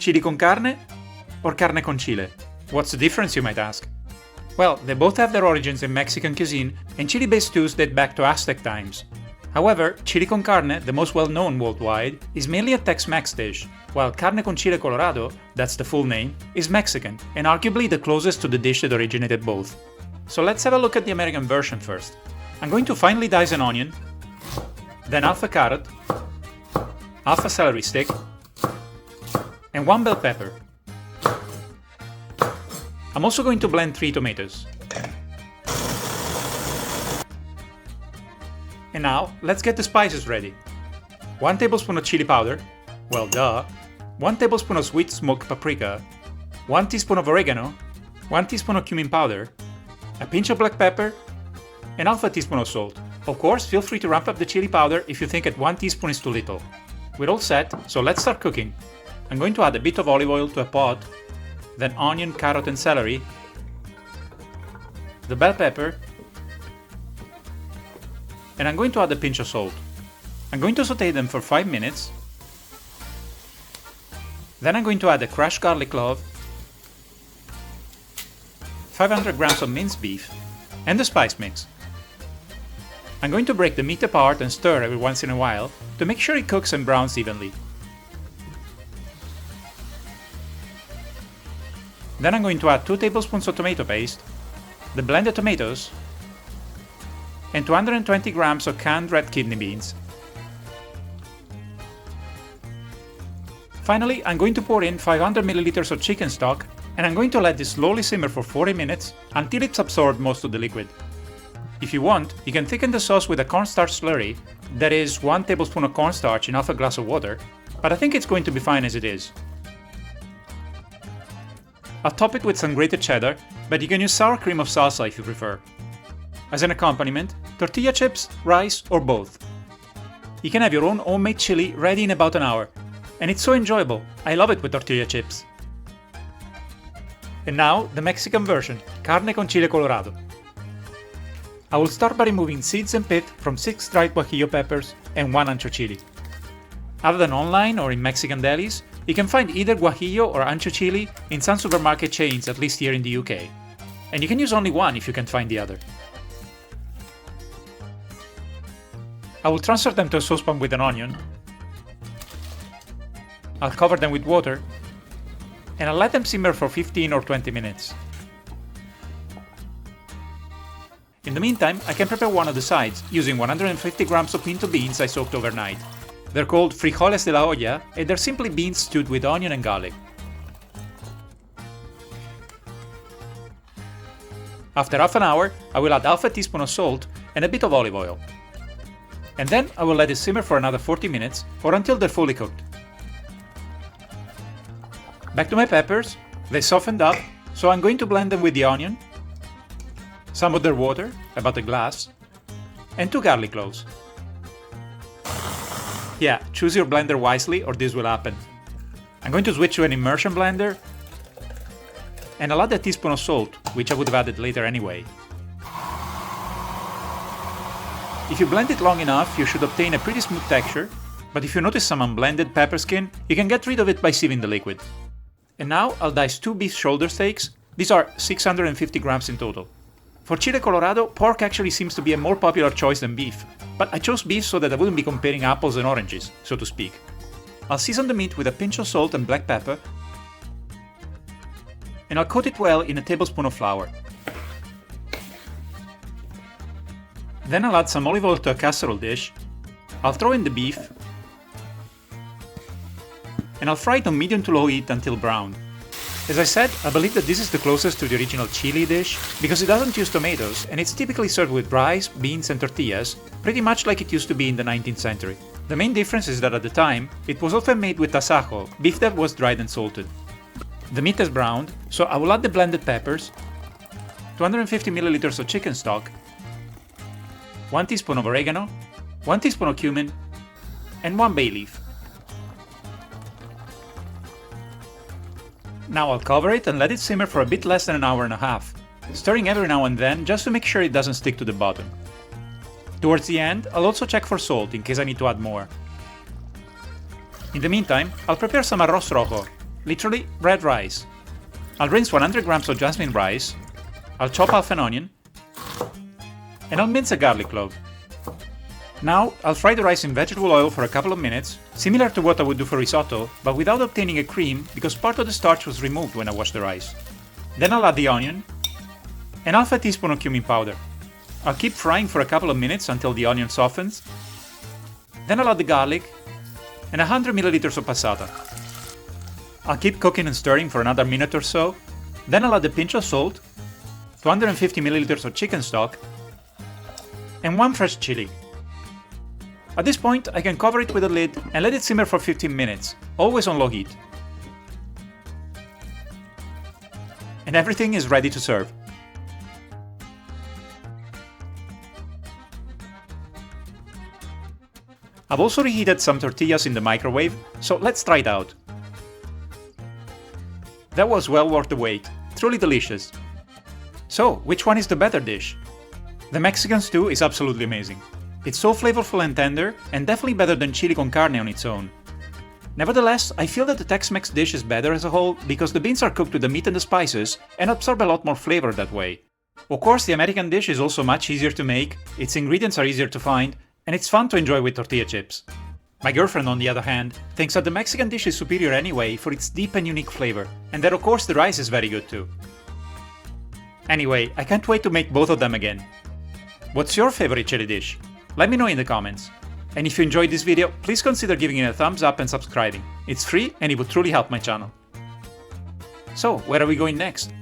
Chili con carne or carne con chile? What's the difference, you might ask? Well, they both have their origins in Mexican cuisine, and chili-based stews date back to Aztec times. However, chili con carne, the most well-known worldwide, is mainly a Tex-Mex dish, while carne con chile colorado, that's the full name, is Mexican, and arguably the closest to the dish that originated both. So let's have a look at the American version first. I'm going to finely dice an onion, then half a carrot, half a celery stick, and 1 bell pepper. I'm also going to blend 3 tomatoes. And now, let's get the spices ready. 1 tablespoon of chili powder, well duh, 1 tablespoon of sweet smoked paprika, 1 teaspoon of oregano, 1 teaspoon of cumin powder, a pinch of black pepper, and half a teaspoon of salt. Of course, feel free to ramp up the chili powder if you think that 1 teaspoon is too little. We're all set, so let's start cooking. I'm going to add a bit of olive oil to a pot, then onion, carrot and celery, the bell pepper, and I'm going to add a pinch of salt. I'm going to saute them for 5 minutes. Then I'm going to add a crushed garlic clove, 500 grams of minced beef, and the spice mix. I'm going to break the meat apart and stir every once in a while to make sure it cooks and browns evenly. Then I'm going to add 2 tablespoons of tomato paste, the blended tomatoes, and 220 grams of canned red kidney beans. Finally, I'm going to pour in 500 milliliters of chicken stock, and I'm going to let this slowly simmer for 40 minutes until it's absorbed most of the liquid. If you want, you can thicken the sauce with a cornstarch slurry, that is 1 tablespoon of cornstarch in half a glass of water, but I think it's going to be fine as it is. I'll top it with some grated cheddar, but you can use sour cream of salsa if you prefer. As an accompaniment, tortilla chips, rice, or both. You can have your own homemade chili ready in about an hour, and it's so enjoyable. I love it with tortilla chips. And now, the Mexican version, carne con chile colorado. I will start by removing seeds and pith from 6 dried guajillo peppers and 1 ancho chili. Other than online or in Mexican delis, you can find either guajillo or ancho chili in some supermarket chains, at least here in the UK. And you can use only one if you can't find the other. I will transfer them to a saucepan with an onion. I'll cover them with water, and I'll let them simmer for 15 or 20 minutes. In the meantime, I can prepare one of the sides using 150 grams of pinto beans I soaked overnight. They're called frijoles de la olla, and they're simply beans stewed with onion and garlic. After half an hour, I will add half a teaspoon of salt and a bit of olive oil. And then I will let it simmer for another 40 minutes or until they're fully cooked. Back to my peppers. They softened up, so I'm going to blend them with the onion, some of their water, about a glass, and 2 garlic cloves. Yeah, choose your blender wisely or this will happen. I'm going to switch to an immersion blender, and I'll add a teaspoon of salt, which I would have added later anyway. If you blend it long enough, you should obtain a pretty smooth texture, but if you notice some unblended pepper skin, you can get rid of it by sieving the liquid. And now I'll dice 2 beef shoulder steaks. These are 650 grams in total. For Chile Colorado, pork actually seems to be a more popular choice than beef, but I chose beef so that I wouldn't be comparing apples and oranges, so to speak. I'll season the meat with a pinch of salt and black pepper, and I'll coat it well in a tablespoon of flour. Then I'll add some olive oil to a casserole dish, I'll throw in the beef, and I'll fry it on medium to low heat until brown. As I said, I believe that this is the closest to the original chili dish because it doesn't use tomatoes and it's typically served with rice, beans and tortillas, pretty much like it used to be in the 19th century. The main difference is that at the time, it was often made with tasajo, beef that was dried and salted. The meat has browned, so I will add the blended peppers, 250 milliliters of chicken stock, 1 teaspoon of oregano, 1 teaspoon of cumin, and 1 bay leaf. Now I'll cover it and let it simmer for a bit less than an hour and a half, stirring every now and then just to make sure it doesn't stick to the bottom. Towards the end, I'll also check for salt in case I need to add more. In the meantime, I'll prepare some arroz rojo, literally red rice. I'll rinse 100 grams of jasmine rice, I'll chop half an onion, and I'll mince a garlic clove. Now, I'll fry the rice in vegetable oil for a couple of minutes, similar to what I would do for risotto, but without obtaining a cream because part of the starch was removed when I washed the rice. Then I'll add the onion, and half a teaspoon of cumin powder. I'll keep frying for a couple of minutes until the onion softens. Then I'll add the garlic, and 100 milliliters of passata. I'll keep cooking and stirring for another minute or so. Then I'll add a pinch of salt, 250 milliliters of chicken stock, and 1 fresh chili. At this point, I can cover it with a lid and let it simmer for 15 minutes, always on low heat. And everything is ready to serve. I've also reheated some tortillas in the microwave, so let's try it out. That was well worth the wait, truly delicious. So, which one is the better dish? The Mexican stew is absolutely amazing. It's so flavorful and tender, and definitely better than chili con carne on its own. Nevertheless, I feel that the Tex-Mex dish is better as a whole because the beans are cooked with the meat and the spices and absorb a lot more flavor that way. Of course, the American dish is also much easier to make, its ingredients are easier to find, and it's fun to enjoy with tortilla chips. My girlfriend, on the other hand, thinks that the Mexican dish is superior anyway for its deep and unique flavor, and that of course the rice is very good too. Anyway, I can't wait to make both of them again. What's your favorite chili dish? Let me know in the comments. And if you enjoyed this video, please consider giving it a thumbs up and subscribing. It's free and it would truly help my channel. So, where are we going next?